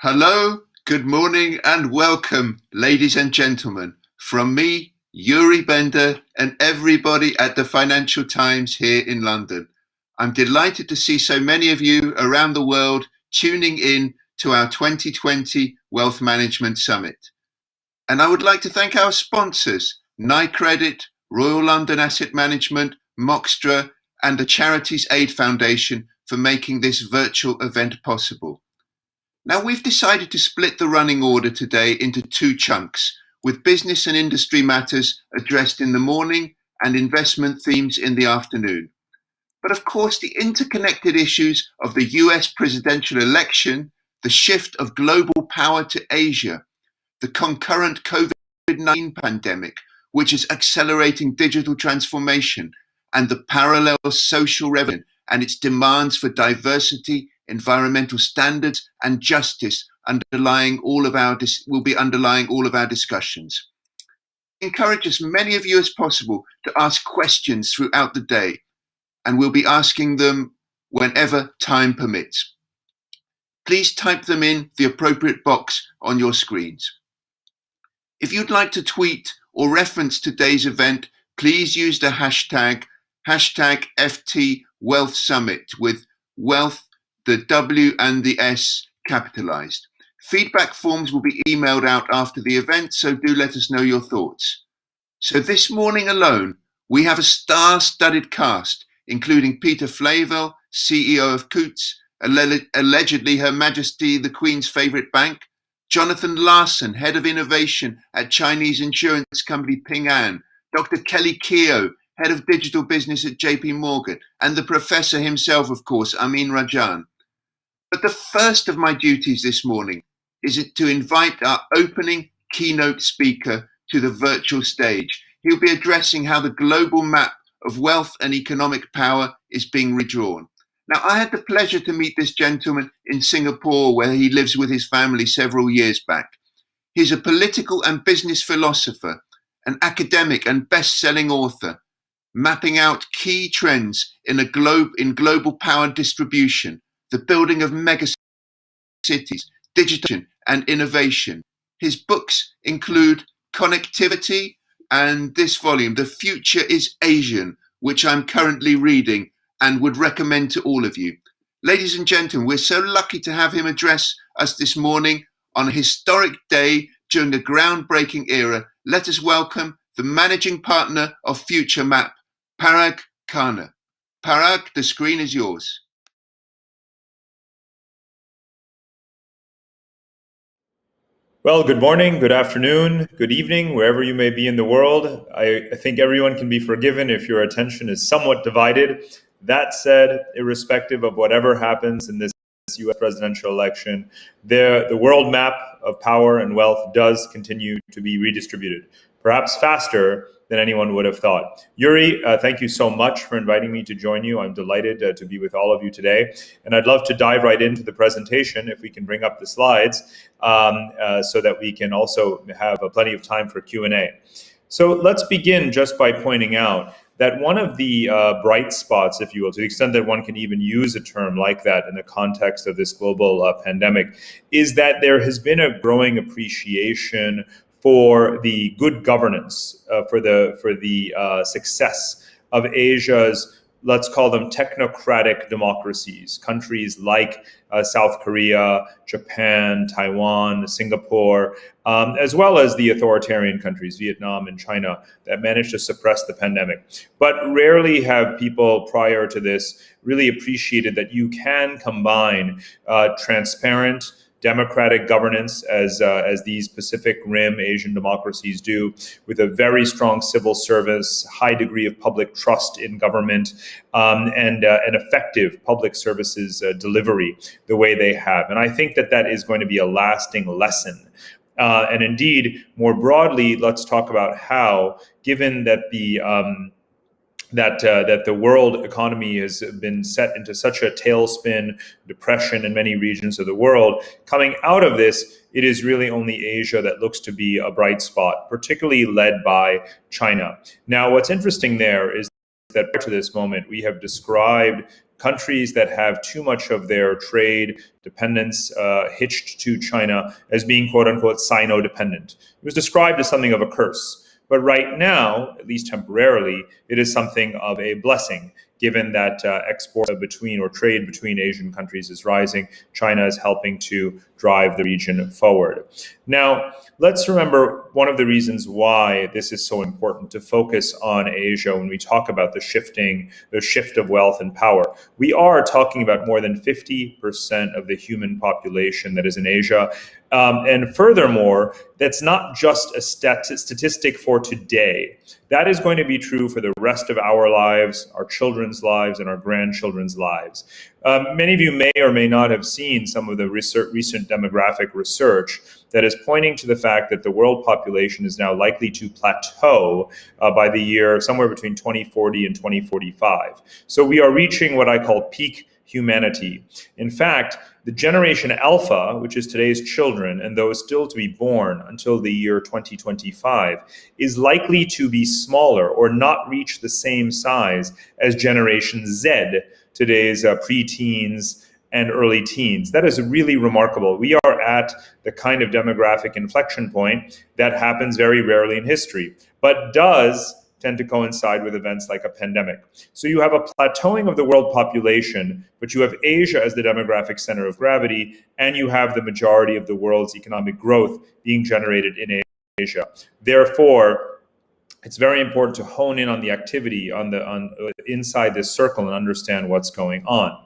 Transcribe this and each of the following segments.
Hello, good morning, and welcome, ladies and gentlemen, from me, Yuri Bender, and everybody at the Financial Times here in London. I'm delighted to see so many of you around the world tuning in to our 2020 Wealth Management Summit. And I would like to thank our sponsors, NiCredit, Royal London Asset Management, Moxtra, and the Charities Aid Foundation for making this virtual event possible. Now, we've decided to split the running order today into two chunks, with business and industry matters addressed in the morning and investment themes in the afternoon. But of course, the interconnected issues of the US presidential election, the shift of global power to Asia, the concurrent COVID-19 pandemic, which is accelerating digital transformation, and the parallel social revolution and its demands for diversity, environmental standards, and justice will be underlying all of our discussions. I encourage as many of you as possible to ask questions throughout the day, and we'll be asking them whenever time permits. Please type them in the appropriate box on your screens. If you'd like to tweet or reference today's event, please use the hashtag FTWealthSummit with wealth, the W and the S capitalized. Feedback forms will be emailed out after the event, so do let us know your thoughts. So this morning alone, we have a star-studded cast, including Peter Flavel, CEO of Coutts, allegedly Her Majesty the Queen's favorite bank, Jonathan Larson, Head of Innovation at Chinese insurance company Ping An, Dr. Kelly Keogh, Head of Digital Business at JP Morgan, and the professor himself, of course, Amin Rajan. But the first of my duties this morning is to invite our opening keynote speaker to the virtual stage. He'll be addressing how the global map of wealth and economic power is being redrawn. Now, I had the pleasure to meet this gentleman in Singapore, where he lives with his family several years back. He's a political and business philosopher, an academic and best-selling author, mapping out key trends in global power distribution, the building of megacities, digital and innovation. His books include Connectivity and this volume, The Future is Asian, which I'm currently reading and would recommend to all of you. Ladies and gentlemen, we're so lucky to have him address us this morning on a historic day during a groundbreaking era. Let us welcome the managing partner of FutureMap, Parag Khanna. Parag, the screen is yours. Well, good morning, good afternoon, good evening, wherever you may be in the world. I think everyone can be forgiven if your attention is somewhat divided. That said, irrespective of whatever happens in this US presidential election, the world map of power and wealth does continue to be redistributed, perhaps faster than anyone would have thought. Yuri, thank you so much for inviting me to join you. I'm delighted to be with all of you today. And I'd love to dive right into the presentation if we can bring up the slides so that we can also have plenty of time for Q&A. So let's begin just by pointing out that one of the bright spots, if you will, to the extent that one can even use a term like that in the context of this global pandemic, is that there has been a growing appreciation for the good governance, for the success of Asia's, let's call them technocratic democracies, countries like South Korea, Japan, Taiwan, Singapore, as well as the authoritarian countries, Vietnam and China, that managed to suppress the pandemic. But rarely have people prior to this really appreciated that you can combine transparent, democratic governance, as these Pacific Rim Asian democracies do, with a very strong civil service, high degree of public trust in government, and an effective public services delivery the way they have. And I think that that is going to be a lasting lesson. And indeed, more broadly, let's talk about how, given that that the world economy has been set into such a tailspin, depression in many regions of the world. Coming out of this, it is really only Asia that looks to be a bright spot, particularly led by China. Now, what's interesting there is that prior to this moment, we have described countries that have too much of their trade dependence hitched to China as being quote unquote Sino-dependent. It was described as something of a curse. But right now, at least temporarily, it is something of a blessing, given that export between or trade between Asian countries is rising. China is helping to drive the region forward. Now, let's remember one of the reasons why this is so important to focus on Asia when we talk about the shift of wealth and power. We are talking about more than 50% of the human population that is in Asia. And furthermore, that's not just a statistic for today. That is going to be true for the rest of our lives, our children's lives, and our grandchildren's lives. Many of you may or may not have seen some of the recent demographic research that is pointing to the fact that the world population is now likely to plateau by the year somewhere between 2040 and 2045. So we are reaching what I call peak humanity. In fact, the generation Alpha, which is today's children and those still to be born until the year 2025, is likely to be smaller or not reach the same size as generation Z, today's preteens and early teens. That is really remarkable. We are at the kind of demographic inflection point that happens very rarely in history, but does tend to coincide with events like a pandemic. So you have a plateauing of the world population, but you have Asia as the demographic center of gravity, and you have the majority of the world's economic growth being generated in Asia. Therefore, it's very important to hone in on the activity on inside this circle and understand what's going on.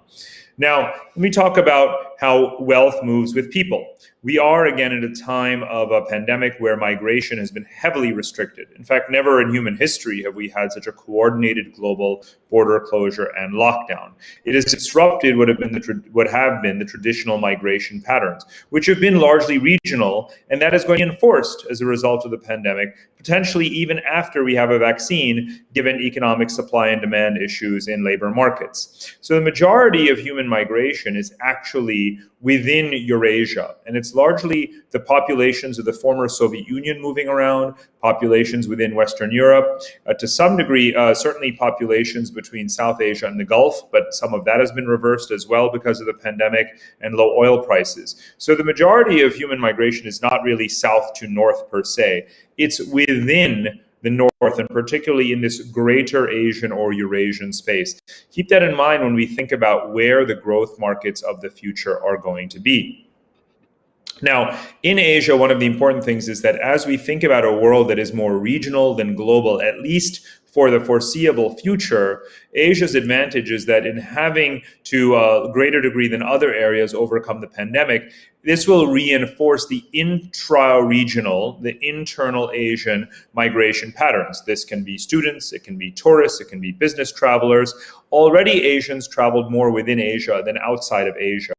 Now, let me talk about how wealth moves with people. We are, again, at a time of a pandemic where migration has been heavily restricted. In fact, never in human history have we had such a coordinated global border closure and lockdown. It has disrupted what have been the traditional migration patterns, which have been largely regional, and that is going to be enforced as a result of the pandemic, potentially even after we have a vaccine, given economic supply and demand issues in labor markets. So the majority of human migration is actually within Eurasia, and it's largely the populations of the former Soviet Union moving around, populations within Western Europe, to some degree, certainly populations between South Asia and the Gulf, but some of that has been reversed as well because of the pandemic and low oil prices. So the majority of human migration is not really south to north per se. It's within the north, and particularly in this greater Asian or Eurasian space. Keep that in mind when we think about where the growth markets of the future are going to be. Now, in Asia, one of the important things is that as we think about a world that is more regional than global, at least for the foreseeable future, Asia's advantage is that in having to a greater degree than other areas overcome the pandemic, this will reinforce the intra-regional, the internal Asian migration patterns. This can be students, it can be tourists, it can be business travelers. Already Asians traveled more within Asia than outside of Asia.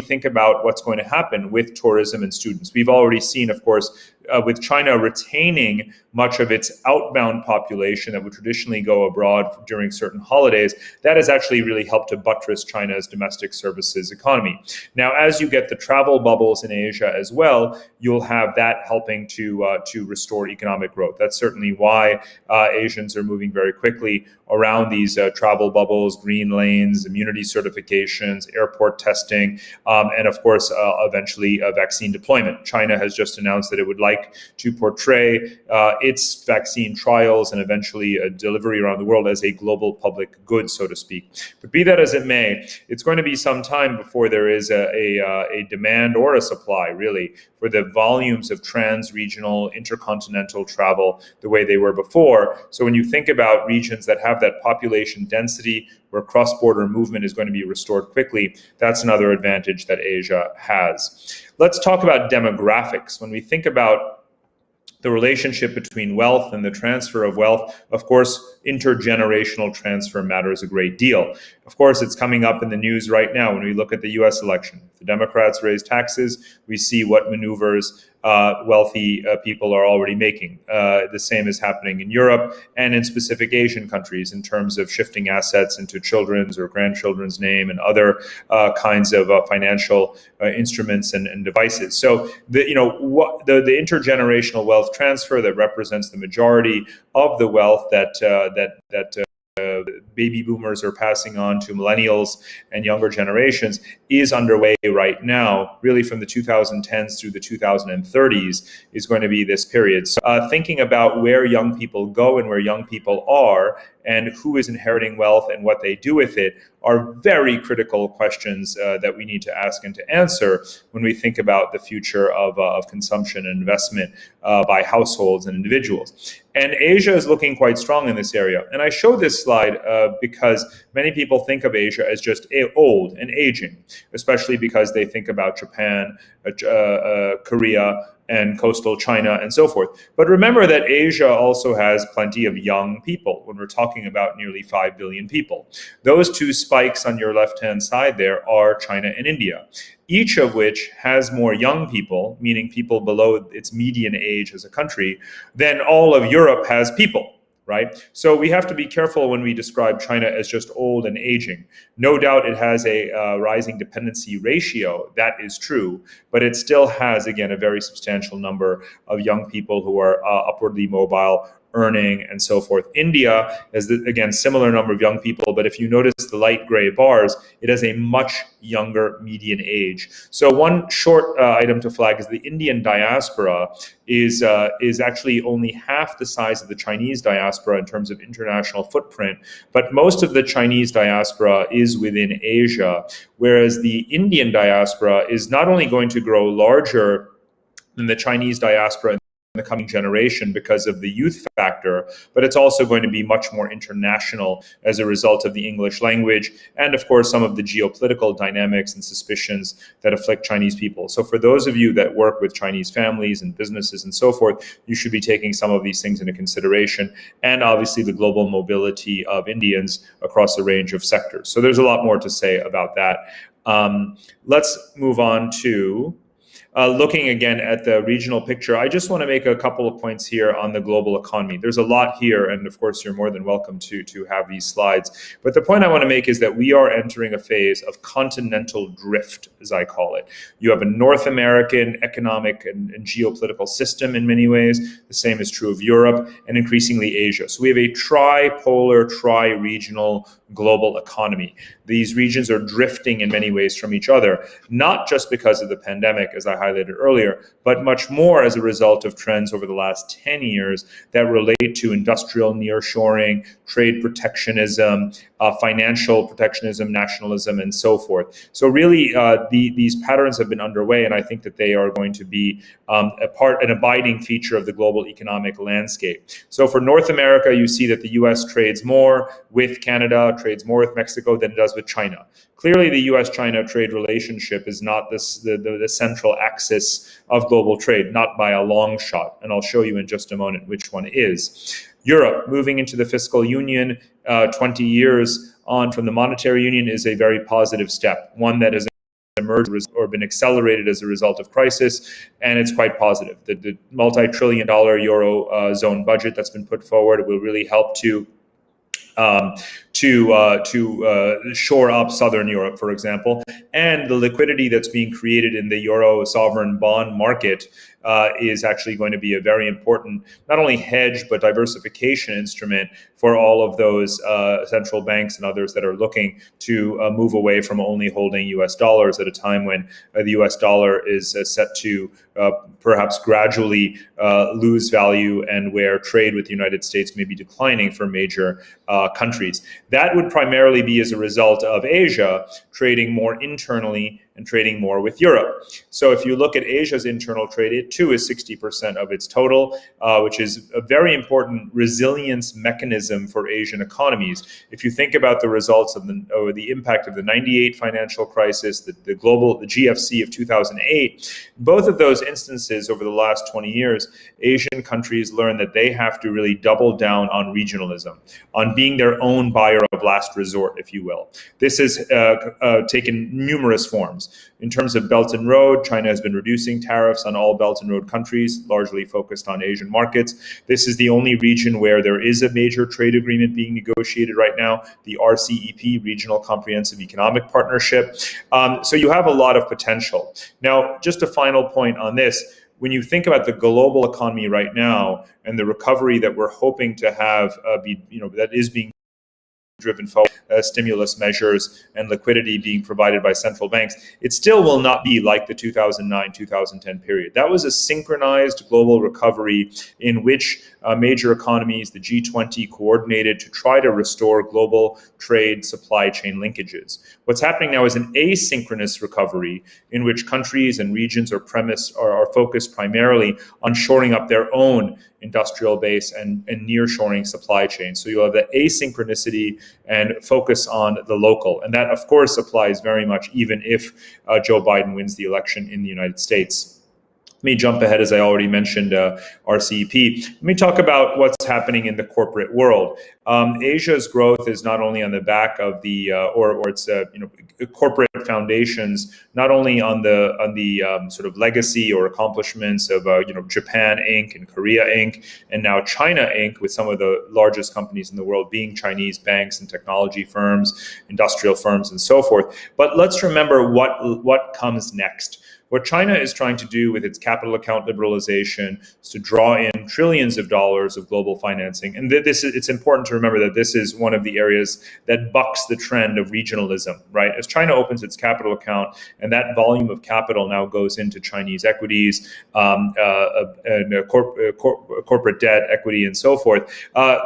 Think about what's going to happen with tourism and students. We've already seen, of course, with China retaining much of its outbound population that would traditionally go abroad during certain holidays, that has actually really helped to buttress China's domestic services economy. Now, as you get the travel bubbles in Asia as well, you'll have that helping to restore economic growth. That's certainly why Asians are moving very quickly around these travel bubbles, green lanes, immunity certifications, airport testing, and of course, eventually vaccine deployment. China has just announced that it would like to portray its vaccine trials and eventually a delivery around the world as a global public good, so to speak. But be that as it may, it's going to be some time before there is a demand or a supply, really, for the volumes of trans-regional, intercontinental travel the way they were before. So when you think about regions that have that population density where cross-border movement is going to be restored quickly, that's another advantage that Asia has. Let's talk about demographics. When we think about the relationship between wealth and the transfer of wealth, of course, intergenerational transfer matters a great deal. Of course, it's coming up in the news right now when we look at the US election. If the Democrats raise taxes, we see what maneuvers wealthy people are already making. The same is happening in Europe and in specific Asian countries in terms of shifting assets into children's or grandchildren's name and other kinds of financial instruments and devices. So the intergenerational wealth transfer that represents the majority of the wealth that baby boomers are passing on to millennials and younger generations is underway right now, really from the 2010s through the 2030s is going to be this period. So thinking about where young people go and where young people are and who is inheriting wealth and what they do with it are very critical questions that we need to ask and to answer when we think about the future of consumption and investment by households and individuals. And Asia is looking quite strong in this area. And I show this slide because many people think of Asia as just old and aging, especially because they think about Japan, Korea, and coastal China and so forth. But remember that Asia also has plenty of young people when we're talking about nearly 5 billion people. Those two spikes on your left-hand side there are China and India, each of which has more young people, meaning people below its median age as a country, than all of Europe has people. Right? So we have to be careful when we describe China as just old and aging. No doubt it has a rising dependency ratio, that is true, but it still has, again, a very substantial number of young people who are upwardly mobile, earning, and so forth. India has, again, similar number of young people, but if you notice the light gray bars, it has a much younger median age. So one short item to flag is the Indian diaspora is actually only half the size of the Chinese diaspora in terms of international footprint, but most of the Chinese diaspora is within Asia, whereas the Indian diaspora is not only going to grow larger than the Chinese diaspora in the coming generation because of the youth factor, but it's also going to be much more international as a result of the English language and, of course, some of the geopolitical dynamics and suspicions that afflict Chinese people. So for those of you that work with Chinese families and businesses and so forth, you should be taking some of these things into consideration, and obviously the global mobility of Indians across a range of sectors. So there's a lot more to say about that. Let's move on to looking again at the regional picture. I just want to make a couple of points here on the global economy. There's a lot here, and of course, you're more than welcome to have these slides. But the point I want to make is that we are entering a phase of continental drift, as I call it. You have a North American economic and geopolitical system in many ways. The same is true of Europe and increasingly Asia. So we have a tripolar, tri-regional global economy. These regions are drifting in many ways from each other, not just because of the pandemic, as I highlighted earlier, but much more as a result of trends over the last 10 years that relate to industrial nearshoring, trade protectionism, financial protectionism, nationalism, and so forth. So really, these patterns have been underway, and I think that they are going to be an abiding feature of the global economic landscape. So for North America, you see that the U.S. trades more with Canada, trades more with Mexico than it does with China. Clearly, the U.S.-China trade relationship is not the central axis of global trade, not by a long shot, and I'll show you in just a moment which one is. Europe, moving into the fiscal union 20 years on from the monetary union, is a very positive step, one that has emerged or been accelerated as a result of crisis, and it's quite positive. The multi-trillion-dollar Eurozone budget that's been put forward will really help to shore up Southern Europe, for example, and the liquidity that's being created in the Euro sovereign bond market is actually going to be a very important, not only hedge, but diversification instrument for all of those central banks and others that are looking to move away from only holding US dollars at a time when the US dollar is set to perhaps gradually lose value and where trade with the United States may be declining for major countries. That would primarily be as a result of Asia trading more internally and trading more with Europe. So if you look at Asia's internal trade, it too is 60% of its total, which is a very important resilience mechanism for Asian economies. If you think about the results of the impact of the 98 financial crisis, the GFC of 2008, both of those instances over the last 20 years, Asian countries learned that they have to really double down on regionalism, on being their own buyer of last resort, if you will. This has taken numerous forms. In terms of Belt and Road, China has been reducing tariffs on all Belt and Road countries, largely focused on Asian markets. This is the only region where there is a major trade agreement being negotiated right now, the RCEP, Regional Comprehensive Economic Partnership. So you have a lot of potential. Now, just a final point on this. When you think about the global economy right now and the recovery that we're hoping to have that is being driven forward, stimulus measures and liquidity being provided by central banks, it still will not be like the 2009-2010 period. That was a synchronized global recovery in which major economies, the G20, coordinated to try to restore global trade supply chain linkages. What's happening now is an asynchronous recovery in which countries and regions are focused primarily on shoring up their own industrial base and nearshoring supply chains. So you'll have the asynchronicity and focus on the local. And that, of course, applies very much even if Joe Biden wins the election in the United States. Let me jump ahead, as I already mentioned, RCEP. Let me talk about what's happening in the corporate world. Asia's growth is not only on the back of the or its corporate foundations, not only on the sort of legacy or accomplishments of Japan Inc. and Korea Inc. and now China Inc. with some of the largest companies in the world being Chinese banks and technology firms, industrial firms, and so forth. But let's remember what comes next. What China is trying to do with its capital account liberalization is to draw in trillions of dollars of global financing. And it's important to remember that this is one of the areas that bucks the trend of regionalism, right? As China opens its capital account and that volume of capital now goes into Chinese equities, corporate debt, equity, and so forth,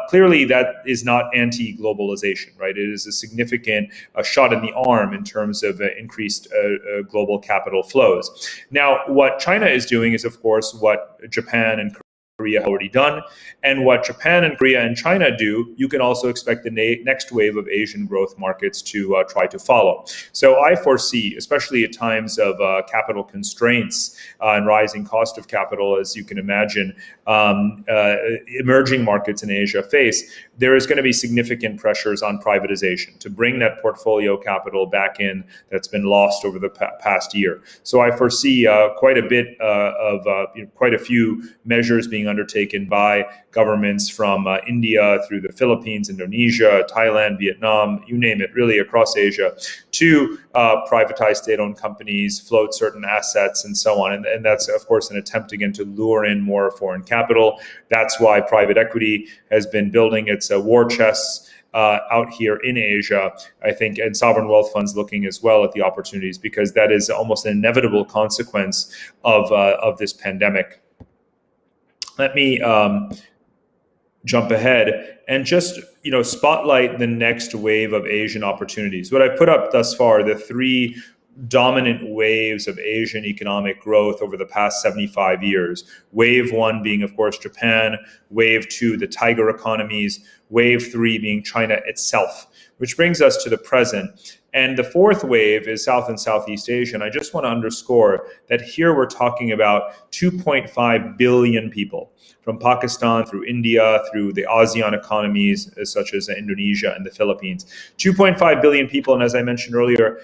clearly that is not anti-globalization, right? It is a significant shot in the arm in terms of increased global capital flows. Now, what China is doing is, of course, what Japan and Korea have already done. And what Japan and Korea and China do, you can also expect the next wave of Asian growth markets to try to follow. So I foresee, especially at times of capital constraints and rising cost of capital, as you can imagine, emerging markets in Asia face, there is going to be significant pressures on privatization to bring that portfolio capital back in that's been lost over the past year. So I foresee quite a bit of quite a few measures being undertaken by governments from India through the Philippines, Indonesia, Thailand, Vietnam, you name it, really across Asia, to privatize state-owned companies, float certain assets, and so on. And that's, of course, an attempt again to lure in more foreign capital. That's why private equity has been building its war chests out here in Asia, I think, and sovereign wealth funds looking as well at the opportunities, because that is almost an inevitable consequence of this pandemic. Let me jump ahead and just spotlight the next wave of Asian opportunities. What I've put up thus far, the three dominant waves of Asian economic growth over the past 75 years. Wave one being, of course, Japan. Wave two, the tiger economies. Wave three being China itself, which brings us to the present. And the fourth wave is South and Southeast Asia. And I just want to underscore that here we're talking about 2.5 billion people, from Pakistan through India, through the ASEAN economies such as Indonesia and the Philippines. 2.5 billion people, and as I mentioned earlier,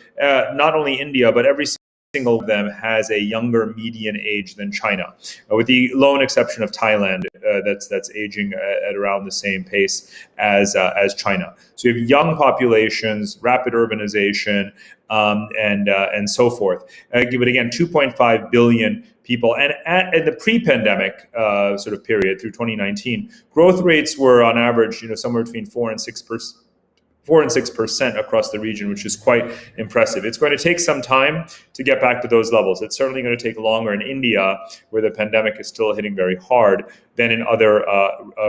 not only India, but every single of them has a younger median age than China, with the lone exception of Thailand, that's aging at around the same pace as China. So you have young populations, rapid urbanization, and so forth. But again, 2.5 billion people, and in the pre-pandemic sort of period through 2019, growth rates were on average, somewhere between 4 and 6% across the region, which is quite impressive. It's going to take some time to get back to those levels. It's certainly going to take longer in India, where the pandemic is still hitting very hard, than in other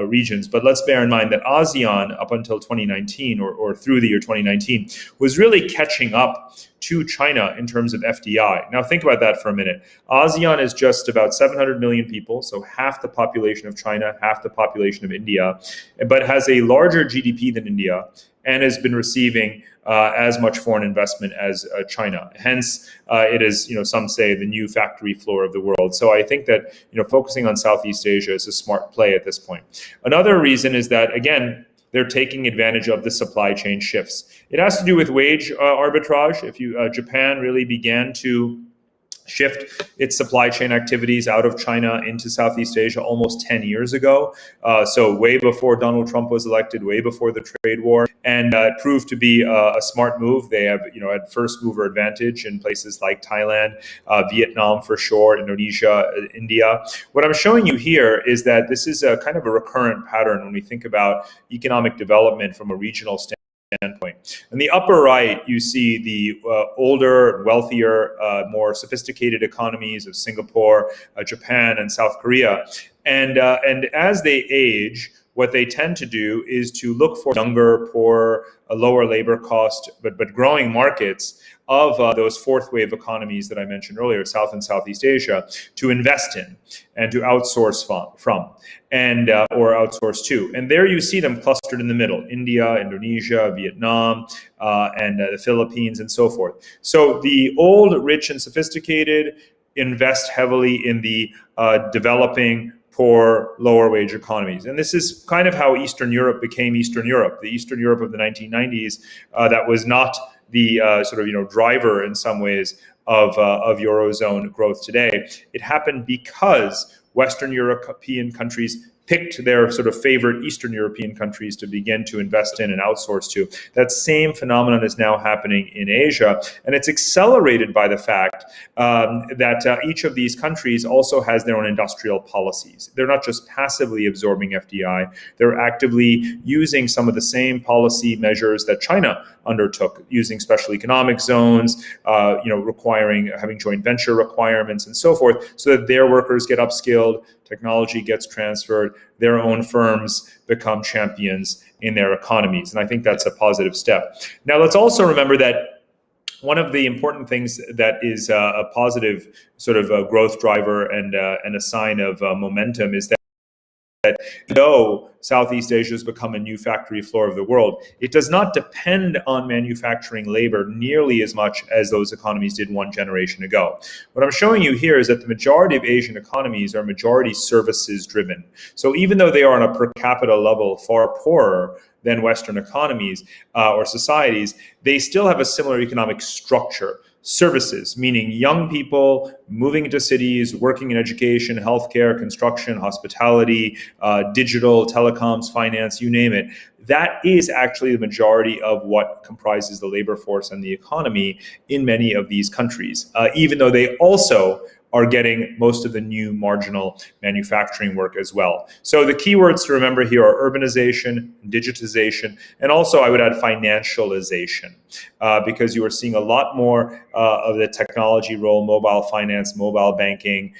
regions. But let's bear in mind that ASEAN, up until 2019 or through the year 2019, was really catching up to China in terms of FDI. Now think about that for a minute. ASEAN is just about 700 million people, so half the population of China, half the population of India, but has a larger GDP than India, and has been receiving as much foreign investment as China. Hence, it is, some say, the new factory floor of the world. So I think that, focusing on Southeast Asia is a smart play at this point. Another reason is that, again, they're taking advantage of the supply chain shifts. It has to do with wage arbitrage. If Japan really began to shift its supply chain activities out of China into Southeast Asia almost 10 years ago. So way before Donald Trump was elected, way before the trade war, and it proved to be a smart move. They have, had first mover advantage in places like Thailand, Vietnam for sure, Indonesia, India. What I'm showing you here is that this is a kind of a recurrent pattern when we think about economic development from a regional standpoint. standpoint. In the upper right, you see the older, wealthier, more sophisticated economies of Singapore, Japan, and South Korea. And as they age, what they tend to do is to look for younger, poorer, lower labor cost, but growing markets of those fourth wave economies that I mentioned earlier, South and Southeast Asia, to invest in and to outsource from and or outsource to. And there you see them clustered in the middle: India, Indonesia, Vietnam, and the Philippines, and so forth. So the old, rich, and sophisticated invest heavily in the developing, poor, lower wage economies. And this is kind of how Eastern Europe became Eastern Europe. The Eastern Europe of the 1990s, that was not the driver in some ways of Eurozone growth today. It happened because Western European countries picked their sort of favorite Eastern European countries to begin to invest in and outsource to. That same phenomenon is now happening in Asia, and it's accelerated by the fact that each of these countries also has their own industrial policies. They're not just passively absorbing FDI, they're actively using some of the same policy measures that China undertook, using special economic zones, requiring having joint venture requirements and so forth, so that their workers get upskilled, technology gets transferred, their own firms become champions in their economies. And I think that's a positive step. Now, let's also remember that one of the important things that is a positive sort of a growth driver and a sign of momentum is that though Southeast Asia has become a new factory floor of the world, it does not depend on manufacturing labor nearly as much as those economies did one generation ago. What I'm showing you here is that the majority of Asian economies are majority services driven. So even though they are on a per capita level far poorer than Western economies or societies, they still have a similar economic structure. Services, meaning young people moving into cities, working in education, healthcare, construction, hospitality, digital, telecoms, finance, you name it. That is actually the majority of what comprises the labor force and the economy in many of these countries, even though they also are getting most of the new marginal manufacturing work as well. So the keywords to remember here are urbanization, digitization, and also I would add financialization, because you are seeing a lot more of the technology role, mobile finance, mobile banking,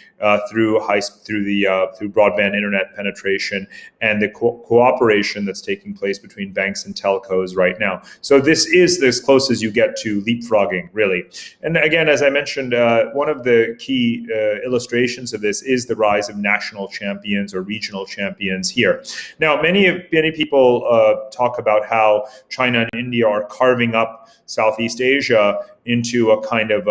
through broadband internet penetration, and the cooperation that's taking place between banks and telcos right now. So this is as close as you get to leapfrogging, really. And again, as I mentioned, one of the key illustrations of this is the rise of national champions or regional champions here. Now, many people talk about how China and India are carving up Southeast Asia into a kind of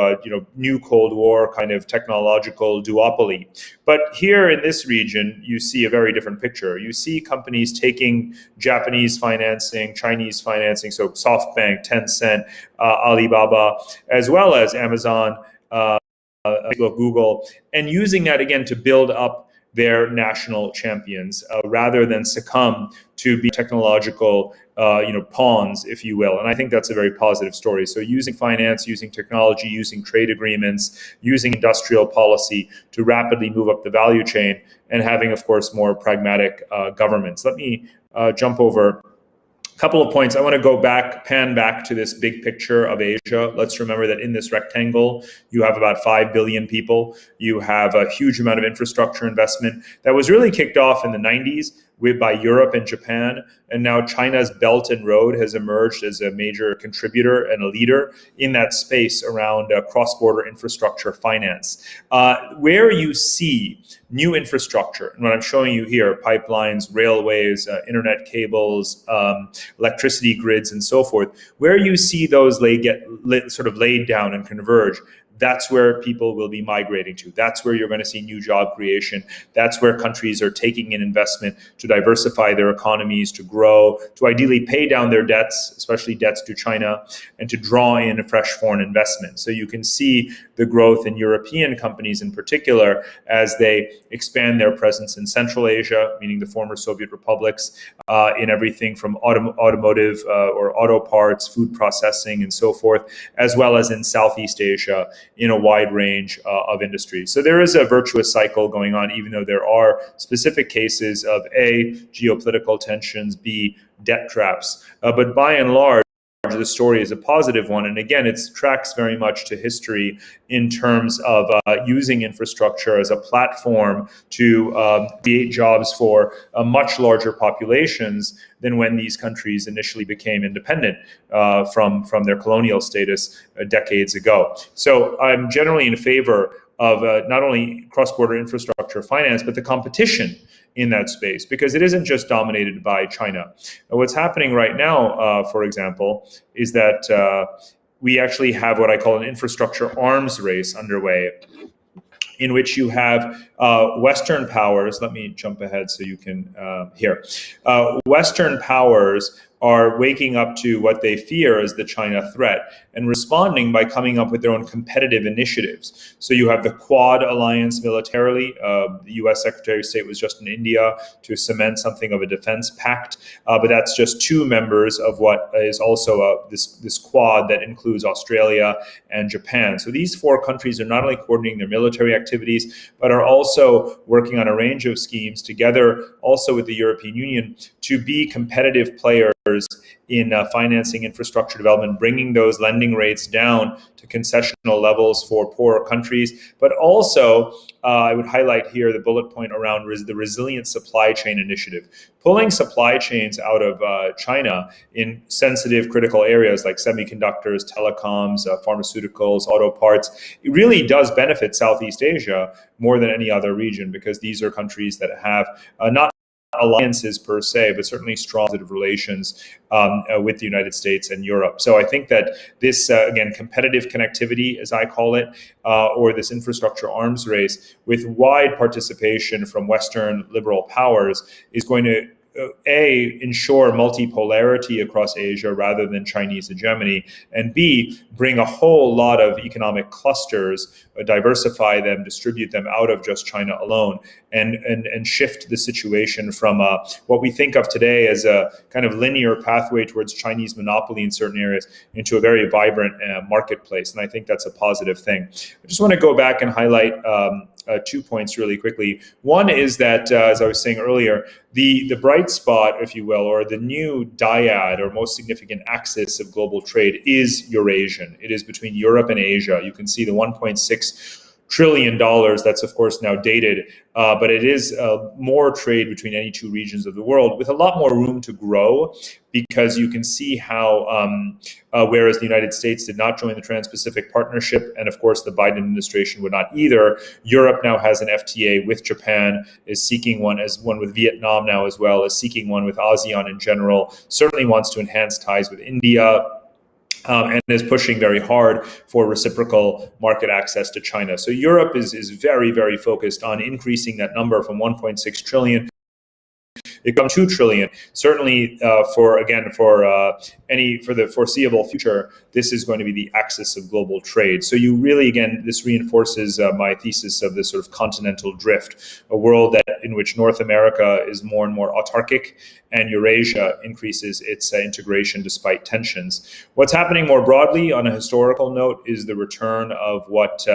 new Cold War kind of technological duopoly. But here in this region, you see a very different picture. You see companies taking Japanese financing, Chinese financing, so SoftBank, Tencent, Alibaba, as well as Amazon, Google, and using that again to build up their national champions rather than succumb to be technological pawns, if you will. And I think that's a very positive story. So using finance, using technology, using trade agreements, using industrial policy to rapidly move up the value chain, and having, of course, more pragmatic governments. Let me jump over couple of points. I want to pan back to this big picture of Asia. Let's remember that in this rectangle, you have about 5 billion people. You have a huge amount of infrastructure investment that was really kicked off in the 90s by Europe and Japan. And now China's Belt and Road has emerged as a major contributor and a leader in that space around cross-border infrastructure finance. Where you see new infrastructure, and what I'm showing you here, pipelines, railways, internet cables, electricity grids, and so forth, where you see those sort of laid down and converge, that's where people will be migrating to. That's where you're going to see new job creation. That's where countries are taking in investment to diversify their economies, to grow, to ideally pay down their debts, especially debts to China, and to draw in fresh foreign investment. So you can see the growth in European companies in particular as they expand their presence in Central Asia, meaning the former Soviet republics, in everything from automotive or auto parts, food processing, and so forth, as well as in Southeast Asia, in a wide range of industries. So there is a virtuous cycle going on, even though there are specific cases of A, geopolitical tensions, B, debt traps. But by and large, large, the story is a positive one. And again, it tracks very much to history in terms of using infrastructure as a platform to create jobs for much larger populations than when these countries initially became independent from their colonial status decades ago. So I'm generally in favor of not only cross-border infrastructure finance, but the competition in that space, because it isn't just dominated by China. What's happening right now, for example, is that we actually have what I call an infrastructure arms race underway, in which you have Western powers. Let me jump ahead so you can hear. Western powers are waking up to what they fear as the China threat and responding by coming up with their own competitive initiatives. So you have the Quad alliance militarily. The US Secretary of State was just in India to cement something of a defense pact, but that's just two members of what is also this Quad that includes Australia and Japan. So these four countries are not only coordinating their military activities, but are also working on a range of schemes together, also with the European Union, to be competitive players in financing infrastructure development, bringing those lending rates down to concessional levels for poorer countries. But also, I would highlight here the bullet point around the resilient supply chain initiative. Pulling supply chains out of China in sensitive critical areas like semiconductors, telecoms, pharmaceuticals, auto parts, it really does benefit Southeast Asia more than any other region, because these are countries that have not alliances per se, but certainly strong positive relations with the United States and Europe. So I think that this, again, competitive connectivity, as I call it, or this infrastructure arms race with wide participation from Western liberal powers is going to ensure multipolarity across Asia rather than Chinese hegemony, and B, bring a whole lot of economic clusters, diversify them, distribute them out of just China alone, and shift the situation from what we think of today as a kind of linear pathway towards Chinese monopoly in certain areas into a very vibrant marketplace. And I think that's a positive thing. I just want to go back and highlight 2 points really quickly. One is that, as I was saying earlier, the bright spot, if you will, or the new dyad or most significant axis of global trade is Eurasian. It is between Europe and Asia. You can see the $1.6 trillion. That's of course now dated, but it is more trade between any two regions of the world, with a lot more room to grow, because you can see how, whereas the United States did not join the Trans-Pacific Partnership, and of course the Biden administration would not either, Europe now has an FTA with Japan, is seeking one with Vietnam now, as well as seeking one with ASEAN in general, certainly wants to enhance ties with India, and is pushing very hard for reciprocal market access to China. So Europe is very, very focused on increasing that number from 1.6 trillion. It comes 2 trillion. Certainly, for the foreseeable future, this is going to be the axis of global trade. So you really, again, this reinforces my thesis of this sort of continental drift, a world in which North America is more and more autarkic, and Eurasia increases its integration despite tensions. What's happening more broadly on a historical note is the return of what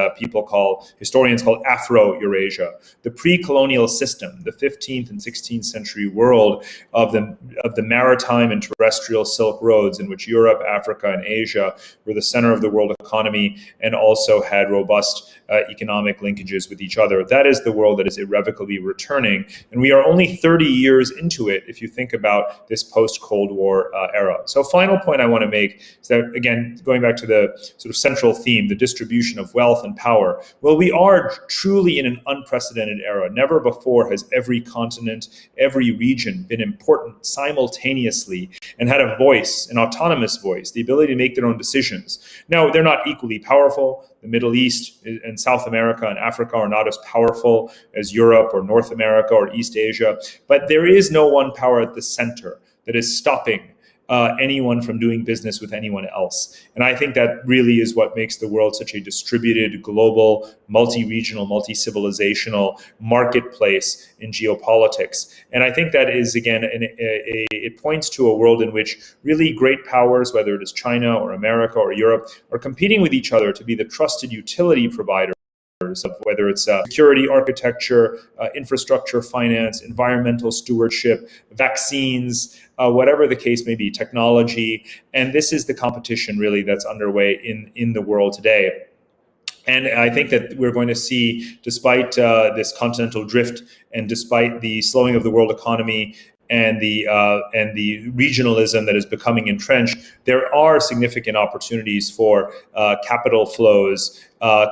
historians call Afro-Eurasia, the pre-colonial system, the 15th and 16th century world of the maritime and terrestrial Silk Roads, in which Europe, Africa, and Asia were the center of the world economy and also had robust economic linkages with each other. That is the world that is irrevocably returning, and we are only 30 years into it if you think about this post-Cold War era. So final point I want to make is that, again, going back to the sort of central theme, the distribution of wealth and power, well, we are truly in an unprecedented era. Never before has every continent, every region been important simultaneously and had a voice, an autonomous voice, the ability to make their own decisions. Now, they're not equally powerful. The Middle East and South America and Africa are not as powerful as Europe or North America or East Asia, but there is no one power at the center that is stopping anyone from doing business with anyone else. And I think that really is what makes the world such a distributed, global, multi-regional, multi-civilizational marketplace in geopolitics. And I think that is, again, it points to a world in which really great powers, whether it is China or America or Europe, are competing with each other to be the trusted utility providers of whether it's security architecture, infrastructure finance, environmental stewardship, vaccines, whatever the case may be, technology. And this is the competition really that's underway in the world today. And I think that we're going to see, despite this continental drift and despite the slowing of the world economy and the regionalism that is becoming entrenched, there are significant opportunities for capital flows.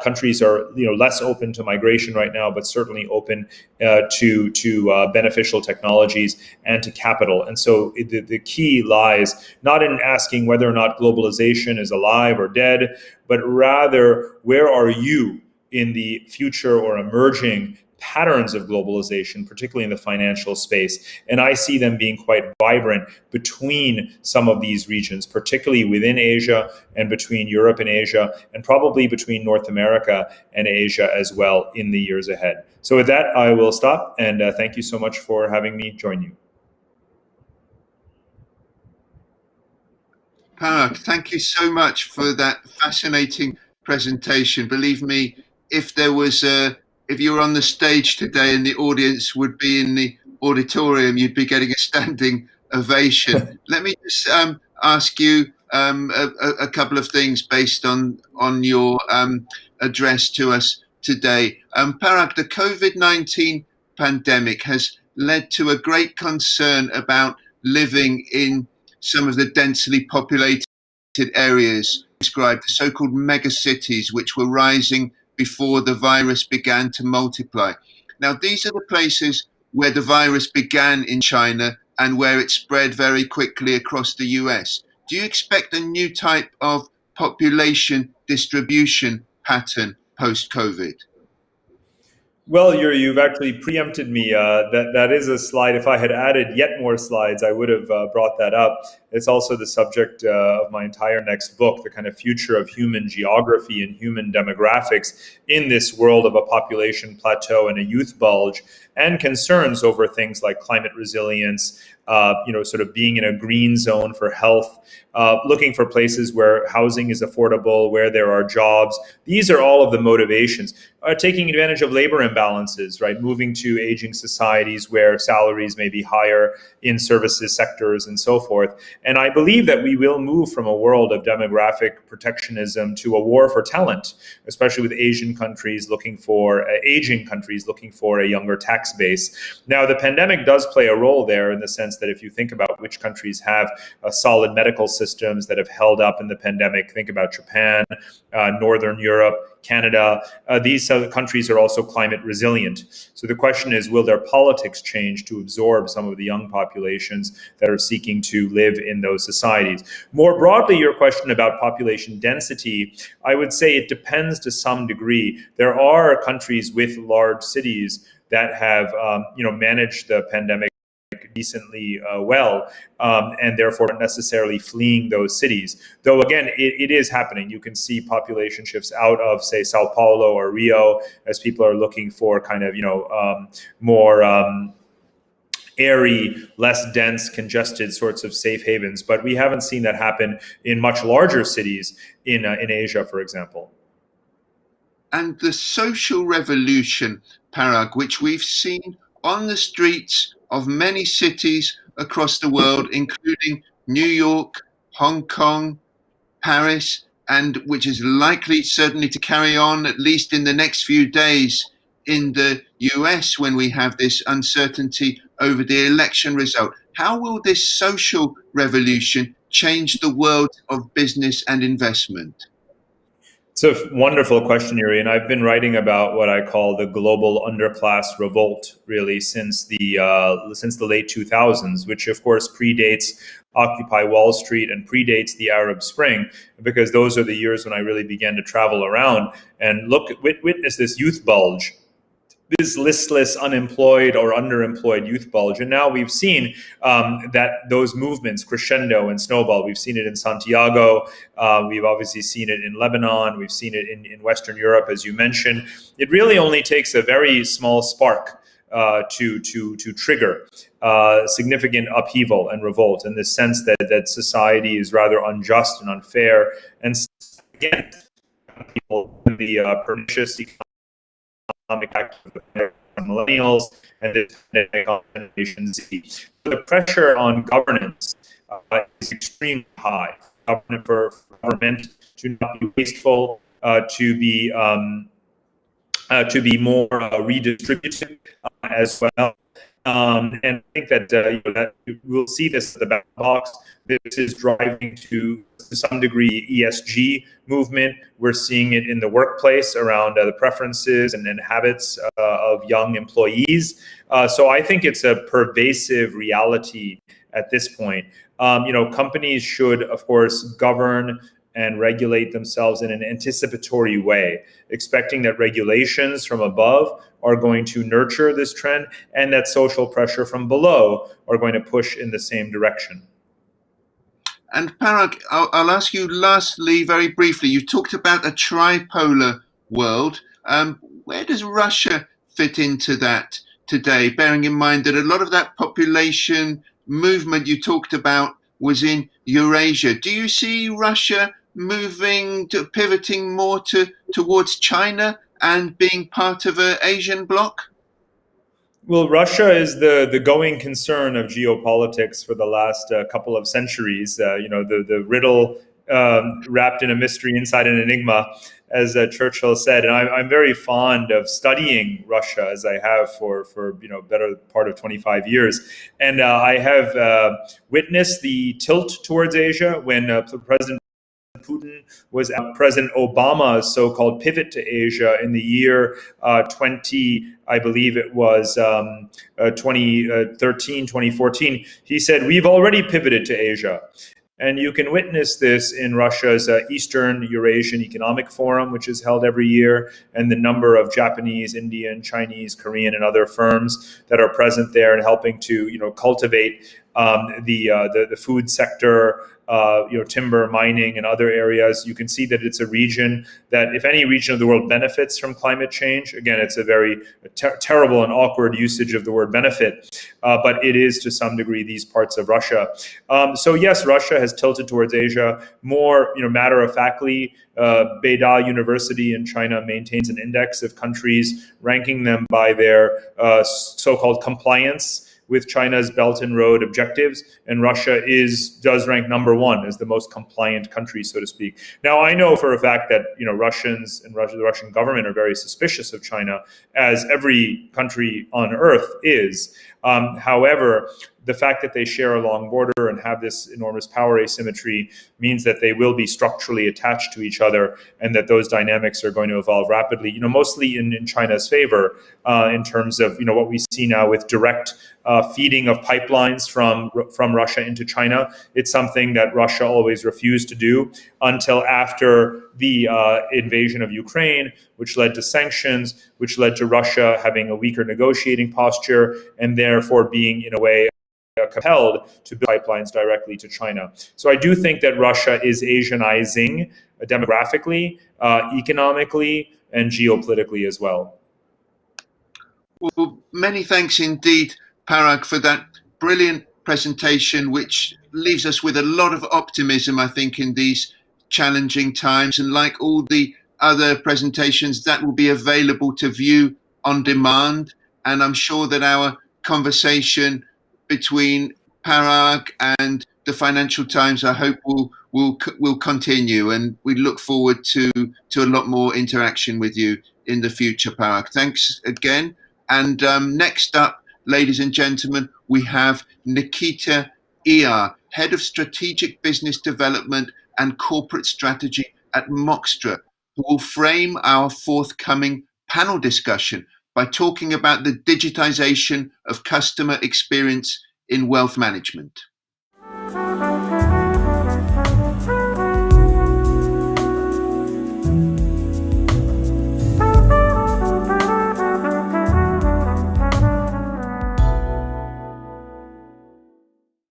Countries are less open to migration right now, but certainly open to beneficial technologies and to capital. And so the key lies not in asking whether or not globalization is alive or dead, but rather where are you in the future or emerging patterns of globalization, particularly in the financial space. And I see them being quite vibrant between some of these regions, particularly within Asia and between Europe and Asia, and probably between North America and Asia as well in the years ahead. So with that, I will stop, and thank you so much for having me join you. Parag, thank you so much for that fascinating presentation. Believe me, if you were on the stage today and the audience would be in the auditorium, you'd be getting a standing ovation. Let me just ask you a couple of things based on your address to us today. Parag, the COVID-19 pandemic has led to a great concern about living in some of the densely populated areas described, the so-called megacities, which were rising before the virus began to multiply. Now, these are the places where the virus began in China and where it spread very quickly across the US. Do you expect a new type of population distribution pattern post-COVID? Well, you've actually preempted me. That is a slide. If I had added yet more slides, I would have brought that up. It's also the subject of my entire next book, the kind of future of human geography and human demographics in this world of a population plateau and a youth bulge, and concerns over things like climate resilience, sort of being in a green zone for health, looking for places where housing is affordable, where there are jobs. These are all of the motivations. Taking advantage of labor imbalances, right? Moving to aging societies where salaries may be higher in services sectors and so forth. And I believe that we will move from a world of demographic protectionism to a war for talent, especially with aging countries looking for a younger tax base. Now, the pandemic does play a role there in the sense that if you think about which countries have solid medical systems that have held up in the pandemic, think about Japan, Northern Europe, Canada. These countries are also climate resilient. So the question is, will their politics change to absorb some of the young populations that are seeking to live in those societies? More broadly, your question about population density, I would say it depends to some degree. There are countries with large cities that have managed the pandemic decently well, and therefore not necessarily fleeing those cities. Though again, it is happening. You can see population shifts out of, say, Sao Paulo or Rio as people are looking for kind of more airy, less dense, congested sorts of safe havens. But we haven't seen that happen in much larger cities in Asia, for example. And the social revolution, Parag, which we've seen on the streets of many cities across the world, including New York, Hong Kong, Paris, and which is likely certainly to carry on at least in the next few days in the US when we have this uncertainty over the election result. How will this social revolution change the world of business and investment? It's a wonderful question, Yuri, and I've been writing about what I call the global underclass revolt, really, since the late 2000s, which of course predates Occupy Wall Street and predates the Arab Spring, because those are the years when I really began to travel around and witness this youth bulge, this listless, unemployed or underemployed youth bulge. And now we've seen that those movements crescendo and snowball. We've seen it in Santiago. We've obviously seen it in Lebanon. We've seen it in Western Europe, as you mentioned. It really only takes a very small spark to trigger significant upheaval and revolt, in the sense that society is rather unjust and unfair. And again, people in the pernicious economic activity from millennials and this Generation Z. The pressure on governance is extremely high. Government to not be wasteful, to be more redistributive as well. And I think that, that we'll see this at the back box. This is driving to some degree ESG movement. We're seeing it in the workplace around the preferences and habits of young employees. So I think it's a pervasive reality at this point. Companies should, of course, govern and regulate themselves in an anticipatory way, expecting that regulations from above are going to nurture this trend and that social pressure from below are going to push in the same direction. And Parag, I'll ask you lastly, very briefly, you talked about a tripolar world. Where does Russia fit into that today, bearing in mind that a lot of that population movement you talked about was in Eurasia? Do you see Russia pivoting more towards China and being part of an Asian bloc? Well, Russia is the going concern of geopolitics for the last couple of centuries. The riddle wrapped in a mystery inside an enigma, as Churchill said. And I'm very fond of studying Russia, as I have for better part of 25 years. And I have witnessed the tilt towards Asia when President Putin was President Obama's so-called pivot to Asia in the year 2013, 2014. He said, we've already pivoted to Asia. And you can witness this in Russia's Eastern Eurasian Economic Forum, which is held every year, and the number of Japanese, Indian, Chinese, Korean, and other firms that are present there and helping to cultivate the food sector, timber, mining, and other areas. You can see that it's a region that, if any region of the world benefits from climate change, again, it's a very terrible and awkward usage of the word benefit, but it is to some degree these parts of Russia. So yes, Russia has tilted towards Asia more, matter-of-factly. Beida University in China maintains an index of countries ranking them by their so-called compliance with China's Belt and Road objectives, and Russia does rank number one as the most compliant country, so to speak. Now, I know for a fact that Russians and the Russian government are very suspicious of China, as every country on earth is. However, the fact that they share a long border and have this enormous power asymmetry means that they will be structurally attached to each other, and that those dynamics are going to evolve rapidly, mostly in China's favor, in terms of what we see now with direct feeding of pipelines from Russia into China. It's something that Russia always refused to do until after the invasion of Ukraine, which led to sanctions, which led to Russia having a weaker negotiating posture, and therefore being, in a way, compelled to build pipelines directly to China. So I do think that Russia is Asianizing demographically, economically, and geopolitically as well. Well, many thanks indeed, Parag, for that brilliant presentation, which leaves us with a lot of optimism, I think, in these challenging times. And like all the other presentations, that will be available to view on demand. And I'm sure that our conversation between Parag and the Financial Times, I hope will continue, and we look forward to a lot more interaction with you in the future, Parag. Thanks again. And next up, ladies and gentlemen, we have Nikita Iyer, Head of Strategic Business Development and Corporate Strategy at Moxtra, who will frame our forthcoming panel discussion by talking about the digitization of customer experience in wealth management.